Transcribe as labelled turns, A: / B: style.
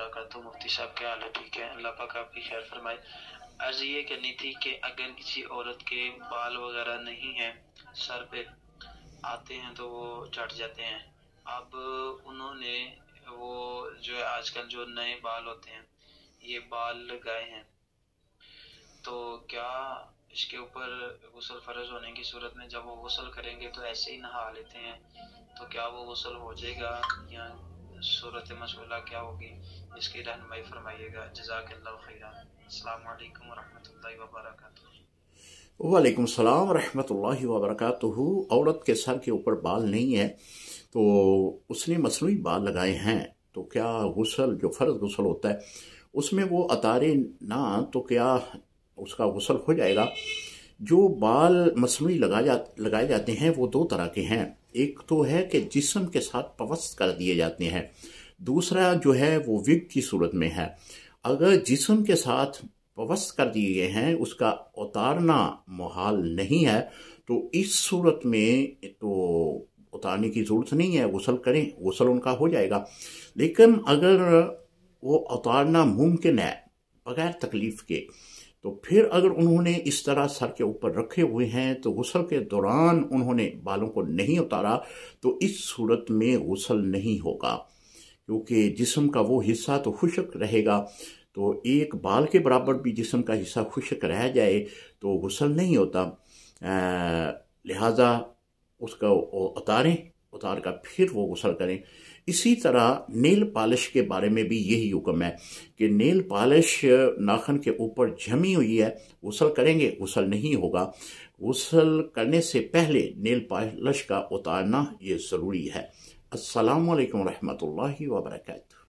A: वबरकातुहू। मुफ्ती साहब क्या हाल है? ठीक है, अल्लाह पाक आपकी खैर फरमाए। अर्ज ये करनी थी कि अगर किसी औरत के बाल वगैरह नहीं हैं, सर पे आते हैं तो वो झड़ जाते हैं। अब उन्होंने वो जो है आजकल जो नए बाल होते हैं ये बाल लगाए हैं, तो क्या इसके ऊपर गुस्ल फर्ज होने की सूरत में जब वो गुस्ल करेंगे तो ऐसे ही नहा लेते हैं, तो क्या वो गुस्ल हो जाएगा या सूरत मसऊला क्या होगी? इसकी रहनुमाई फरमाइएगा। जज़ाकल्लाहु खैरा। अस्सलाम वालेकुम वरहमतुल्लाहि वबरकातुहू।
B: वालेकुम सलाम रहमतुल्लाहि व बरकातुहू। औरत के सर के ऊपर बाल नहीं है तो उसने मसनूई बाल लगाए हैं, तो क्या गुस्ल जो फ़र्ज गुस्ल होता है उसमें वो अतारे ना, तो क्या उसका गुस्ल हो जाएगा? जो बाल मसनूई लगाए जाते हैं वो दो तरह के हैं। एक तो है कि जिस्म के साथ पवस्त कर दिए जाते हैं, दूसरा जो है वो विग की सूरत में है। अगर जिस्म के साथ पवस्त कर दिए गए हैं, उसका उतारना मुहाल नहीं है, तो इस सूरत में तो उतारने की ज़रूरत नहीं है, गुस्ल करें, गुस्ल उनका हो जाएगा। लेकिन अगर वो उतारना मुमकिन है बगैर तकलीफ़ के, तो फिर अगर उन्होंने इस तरह सर के ऊपर रखे हुए हैं तो गुस्ल के दौरान उन्होंने बालों को नहीं उतारा, तो इस सूरत में गुस्ल नहीं होगा, क्योंकि जिस्म का वो हिस्सा तो खुश्क रहेगा। तो एक बाल के बराबर भी जिस्म का हिस्सा खुश्क रह जाए तो गुस्ल नहीं होता। लिहाजा उसका उतारें, उतार कर फिर वो गुस्ल करें। इसी तरह नेल पॉलिश के बारे में भी यही हुक्म है कि नेल पॉलिश नाखून के ऊपर जमी हुई है, गुस्ल करेंगे गुस्ल नहीं होगा। गुस्ल करने से पहले नेल पॉलिश का उतारना ये ज़रूरी है। अस्सलामु अलैकुम रहमतुल्लाहि व बरकातुहू।